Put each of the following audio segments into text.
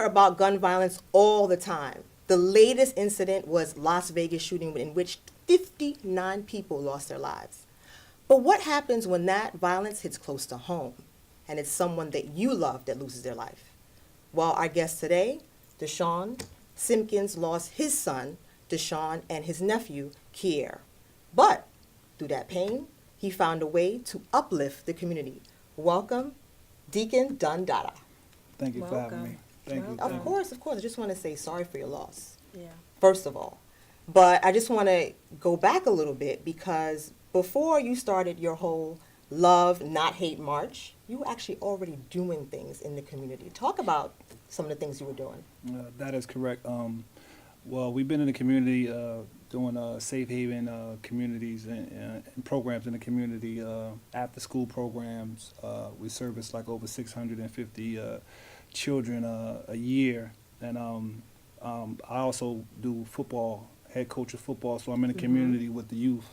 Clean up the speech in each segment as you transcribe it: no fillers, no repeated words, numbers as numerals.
hear about gun violence all the time. The latest incident was Las Vegas shooting in which 59 people lost their lives. But what happens when that violence hits close to home and it's someone that you love that loses their life? Well, our guest today, Deshaun Simpkins, lost his son, Deshaun, and his nephew, Kier. But through that pain, he found a way to uplift the community. Welcome, Deacon DyDy. Thank you for having me. Thank you. Of course. I just want to say sorry for your loss. Yeah. First of all. But I just want to go back a little bit because before you started your whole Love, Not Hate March, you were actually already doing things in the community. Talk about some of the things you were doing. That is correct. Well, we've been in the community doing safe haven communities and programs in the community, after school programs. We service like over 650 children a year. And I also do football, head coach of football, so I'm in the community with the youth,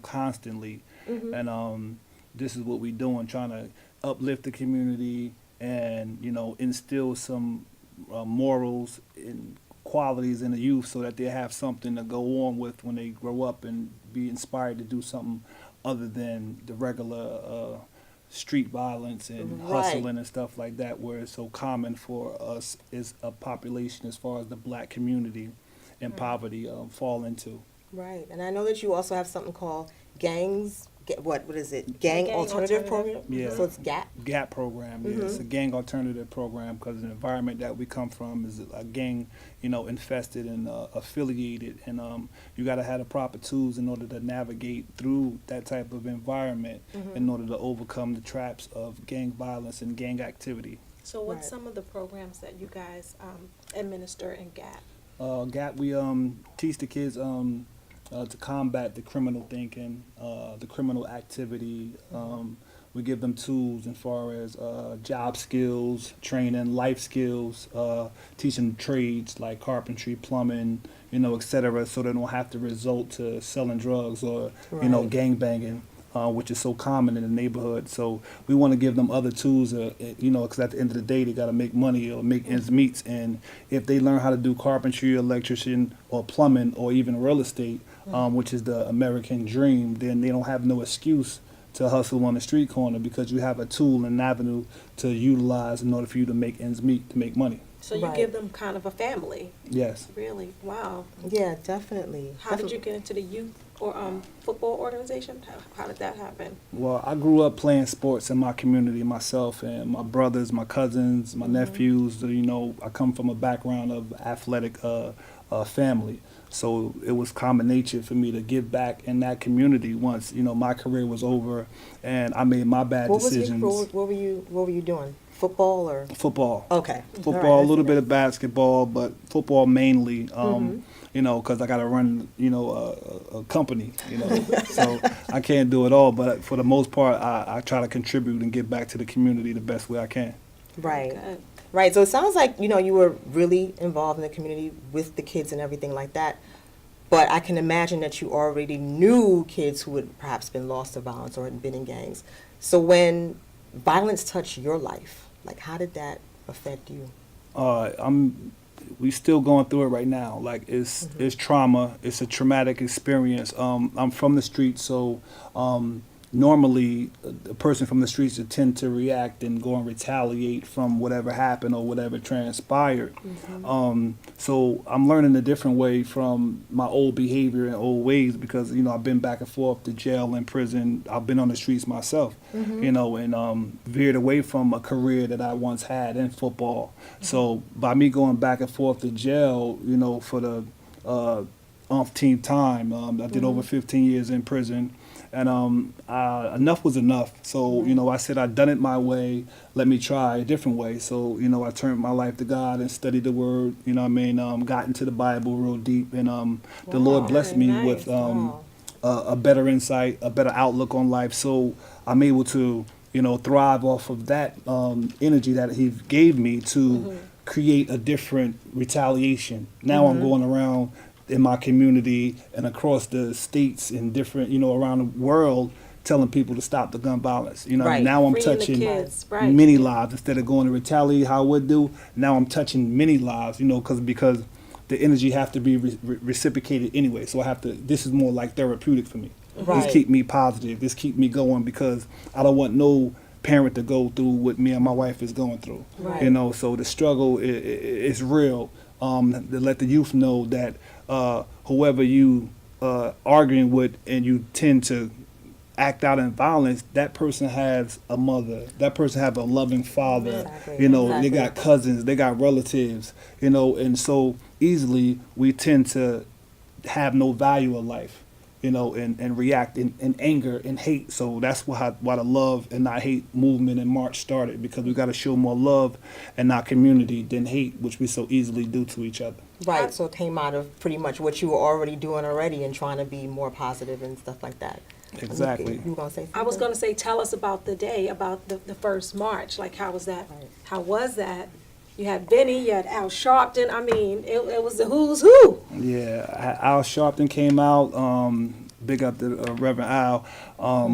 constantly. And this is what we're doing, trying to uplift the community and, instill some morals and qualities in the youth so that they have something to go on with when they grow up and be inspired to do something other than the regular street violence and hustling and stuff like that, where it's so common for us as a population as far as the black community and poverty fall into. Right. And I know that you also have something called gangs. What is it? Gang alternative program? Yeah. So it's GAP? GAP program, yeah. It's a gang alternative program because the environment that we come from is a gang, infested and affiliated. And you got to have the proper tools in order to navigate through that type of environment in order to overcome the traps of gang violence and gang activity. So what's some of the programs that you guys administer in GAP? GAP, we teach the kids to combat the criminal thinking, the criminal activity. We give them tools as far as job skills, training, life skills, teach them trades like carpentry, plumbing, et cetera, so they don't have to resort to selling drugs or, gang banging. Which is so common in the neighborhood. So we want to give them other tools, because at the end of the day, they got to make money or make ends meet. And if they learn how to do carpentry, electrician, or plumbing, or even real estate, which is the American dream, then they don't have no excuse to hustle on the street corner because you have a tool and an avenue to utilize in order for you to make ends meet, to make money. So you give them kind of a family. Yes. Really? Wow. Yeah, definitely. How did you get into the youth or football organization? How did that happen? Well, I grew up playing sports in my community, myself and my brothers, my cousins, my nephews. I come from a background of athletic family. So it was common nature for me to give back in that community once, my career was over and I made my bad decisions. What were you doing? Football or? Football. Okay. Football, a little bit of basketball, but football mainly, because I got to run, a company, so I can't do it all. But for the most part, I try to contribute and give back to the community the best way I can. Right. Okay. Right. So it sounds like, you were really involved in the community with the kids and everything like that. But I can imagine that you already knew kids who had perhaps been lost to violence or had been in gangs. So when violence touched your life, how did that affect you? We still going through it right now. It's trauma. It's a traumatic experience. I'm from the streets, so normally a person from the streets would tend to react and go and retaliate from whatever happened or whatever transpired. So I'm learning a different way from my old behavior and old ways because, I've been back and forth to jail and prison. I've been on the streets myself, and veered away from a career that I once had in football. So by me going back and forth to jail, for the umpteenth time, I did over 15 years in prison. And enough was enough. So, I said I'd done it my way. Let me try a different way. So, I turned my life to God and studied the Word, got into the Bible real deep. And the Lord blessed me with a better insight, a better outlook on life. So I'm able to, thrive off of that energy that He gave me to create a different retaliation. Now I'm going around in my community and across the states and different, around the world, telling people to stop the gun violence. You know, Right. now I'm Freeing the touching kids, right. many lives instead of going to retaliate how I would do. Now I'm touching many lives. You know, because the energy have to be reciprocated anyway. So I have to. This is more like therapeutic for me. Right. This keep me positive. This keep me going because I don't want no parent to go through what me and my wife is going through. Right. You know, so the struggle is real. To let the youth know that whoever you arguing with and you tend to act out in violence, that person has a mother. That person have a loving father. Exactly. You know, Exactly. they got cousins, they got relatives. You know, and so easily we tend to have no value of life. You know, and react in anger and hate. So that's why the love and not hate movement and march started, because we got to show more love in our community than hate, which we so easily do to each other. Right, so it came out of pretty much what you were already doing already and trying to be more positive and stuff like that. Exactly. You were going to say something? I was going to say, tell us about the day, about the first march. Like, how was that? Right. How was that? You had Benny, you had Al Sharpton. I mean, it was the who's who. Yeah, Al Sharpton came out. Big up to Reverend Al,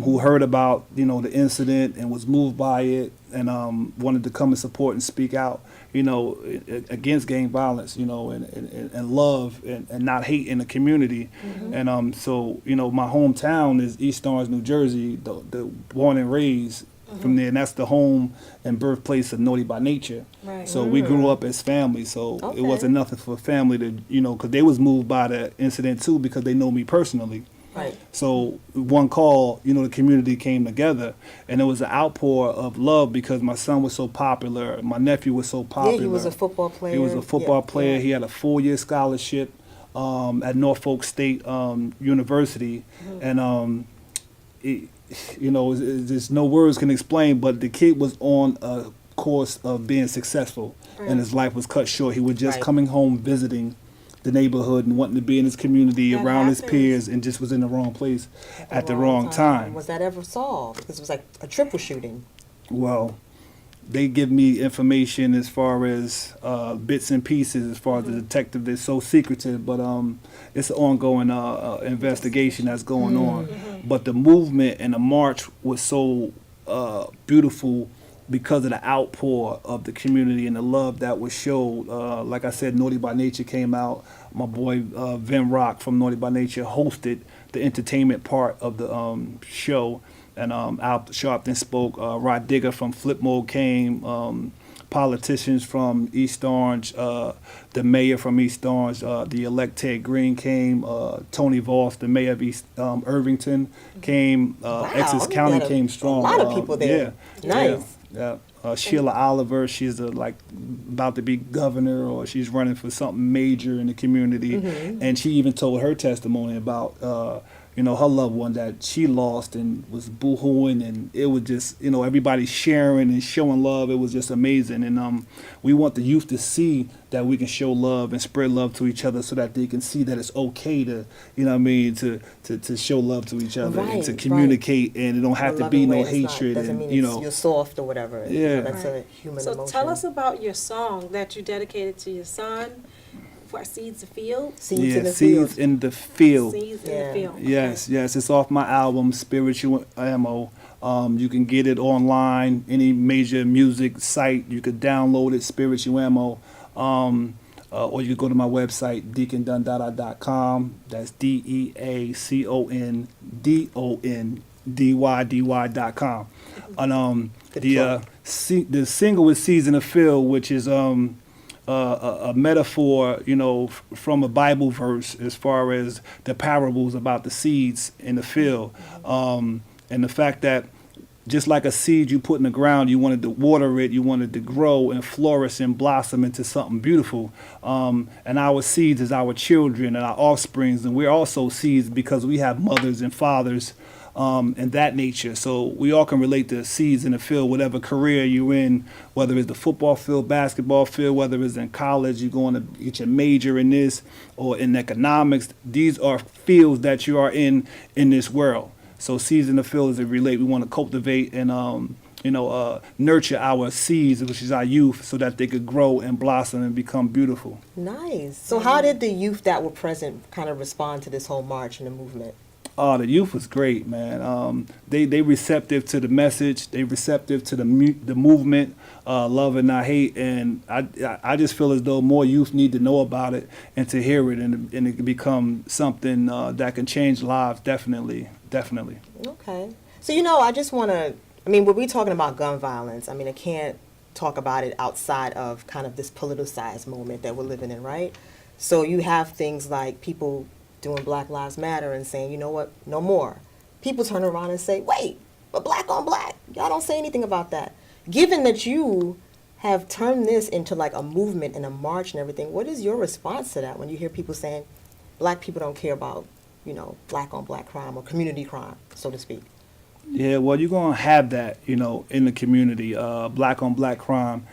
who heard about the incident and was moved by it, and wanted to come and support and speak out, against gang violence, and love and not hate in the community. And so my hometown is East Orange, New Jersey, the born and raised. From there, and that's the home and birthplace of Naughty by Nature. Right. So we grew up as family. So Okay. it wasn't nothing for family to, because they was moved by the incident too, because they know me personally. Right. So one call, the community came together, and it was an outpour of love because my son was so popular, my nephew was so popular. Yeah, he was a football player. He was a football Yeah, player. yeah. He had a 4-year scholarship at Norfolk State University, and there's no words can explain, but the kid was on a course of being successful, and his life was cut short. He was just Right. coming home, visiting the neighborhood and wanting to be in his community, That around his happens. peers, and just was in the wrong place at the wrong time. Was that ever solved? Because it was like a triple shooting. Well, they give me information as far as bits and pieces as far as the detective. They're so secretive, but it's an ongoing investigation that's going on. But the movement and the march was so beautiful because of the outpour of the community and the love that was showed. Like I said, Naughty by Nature came out. My boy Vin Rock from Naughty by Nature hosted the entertainment part of the show. And Al Sharpton spoke. Rod Digger from Flip Mode came. Politicians from East Orange, the mayor from East Orange, the elect Ted Green came. Tony Voss, the mayor of East Irvington, came. Essex you County got came strong. A lot of people there. Yeah, Nice. yeah. Sheila Oliver, she's about to be governor, or she's running for something major in the community, and she even told her testimony about her loved one that she lost and was boo-hooing, and it was just everybody sharing and showing love. It was just amazing, and we want the youth to see that we can show love and spread love to each other, so that they can see that it's okay to to show love to each other and Right, to right. communicate, and it don't have to be no It's not- hatred, doesn't and mean you're soft or whatever. Yeah. That's a Right. human So emotion. tell us about your song that you dedicated to your son for Seeds of Field. Seeds in yeah, the seeds field. in the field. Seeds in Yeah. the Field. Yes, yes, it's off my album Spiritual Ammo. You can get it online, any major music site. You could download it, Spiritual Ammo, or you could go to my website, deacondondydy.com. That's DeacondonDyDy.com. And Good the single is Seeds in the Field, which is a metaphor, from a Bible verse as far as the parables about the seeds in the field, and the fact that just like a seed you put in the ground, you wanted to water it, you wanted to grow and flourish and blossom into something beautiful. And our seeds is our children and our offsprings, and we're also seeds because we have mothers and fathers. And that nature. So we all can relate to seeds in the field, whatever career you're in, whether it's the football field, basketball field, whether it's in college, you're going to get your major in this, or in economics. These are fields that you are in this world. So seeds in the field is a relate. We want to cultivate and nurture our seeds, which is our youth, so that they could grow and blossom and become beautiful. Nice. So how did the youth that were present kind of respond to this whole march and the movement? Oh, the youth was great, man. They receptive to the message. They receptive to the movement, love and not hate. And I just feel as though more youth need to know about it and to hear it, and it can become something that can change lives. Definitely. Okay. So, I just want to, when we're talking about gun violence, I can't talk about it outside of kind of this politicized moment that we're living in, right? So you have things like people doing Black Lives Matter and saying, you know what, no more. People turn around and say, wait, but black on black, y'all don't say anything about that. Given that you have turned this into like a movement and a march and everything, what is your response to that when you hear people saying black people don't care about, black on black crime or community crime, so to speak? Yeah, well, you're going to have that, in the community, black on black crime.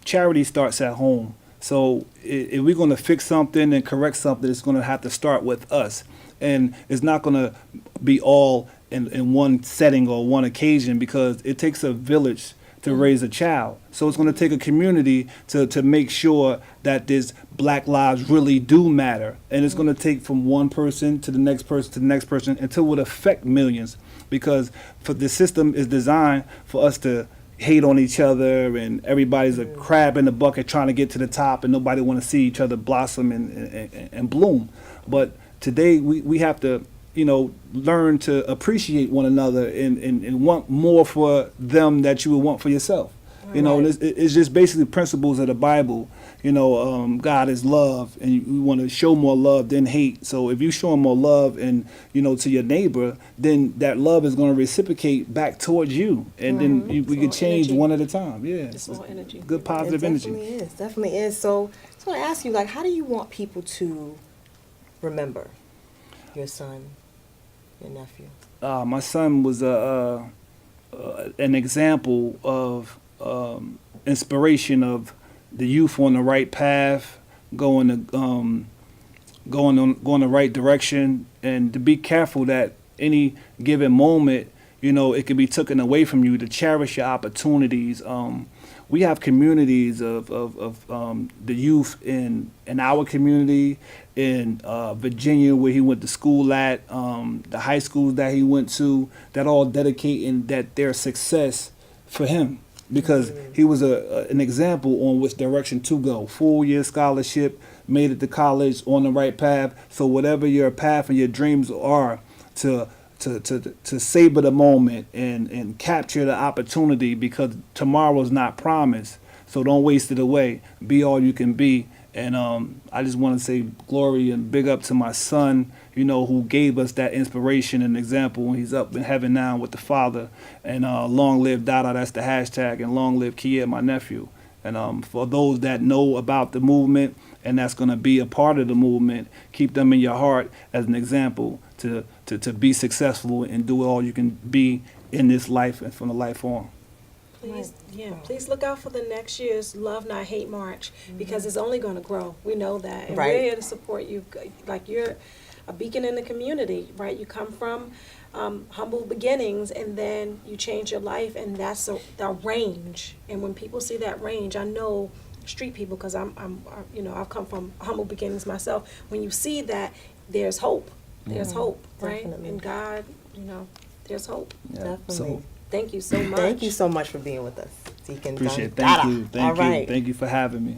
Charity starts at home. So if we're going to fix something and correct something, it's going to have to start with us. And it's not going to be all in one setting or one occasion, because it takes a village to raise a child. So it's going to take a community to make sure that this black lives really do matter. And it's going to take from one person to the next person to the next person until it will affect millions. Because the system is designed for us to hate on each other, and everybody's a crab in the bucket trying to get to the top, and nobody want to see each other blossom and bloom. But today we have to, learn to appreciate one another and want more for them that you would want for yourself. And it's just basically principles of the Bible. God is love, and you want to show more love than hate. So if you show more love and, to your neighbor, then that love is going to reciprocate back towards you. And then we can change energy. one at a time. Yeah. It's more energy. Good positive energy. It definitely is. So I just want to ask you, how do you want people to remember your son, your nephew? My son was an example of inspiration of the youth on the right path, going the right direction, and to be careful that any given moment, it can be taken away from you, to cherish your opportunities. We have communities of the youth in our community, in Virginia, where he went to school at, the high schools that he went to, that all dedicating that their success for him, because he was an example on which direction to go. 4-year scholarship, made it to college, on the right path. So whatever your path and your dreams are, to savor the moment and capture the opportunity, because tomorrow's not promised. So don't waste it away. Be all you can be. And I just want to say glory and big up to my son, who gave us that inspiration and example when he's up in heaven now with the Father. And long live DyDy, that's the hashtag, and long live Kia, my nephew. And for those that know about the movement and that's going to be a part of the movement, keep them in your heart as an example to be successful and do all you can be in this life and from the life on. Please look out for the next year's Love Not Hate March, because it's only going to grow. We know that. And we're here to support you. Like, you're a beacon in the community, right? You come from humble beginnings, and then you change your life, and that's the range. And when people see that range, I know street people, because I've come from humble beginnings myself. When you see that, there's hope. There's hope, right? Definitely. And God, there's hope. Yeah. Definitely. So Thank you so much. Thank you so much for being with us, Deacon. appreciate it. DyDy. Thank you. All right. Thank you for having me.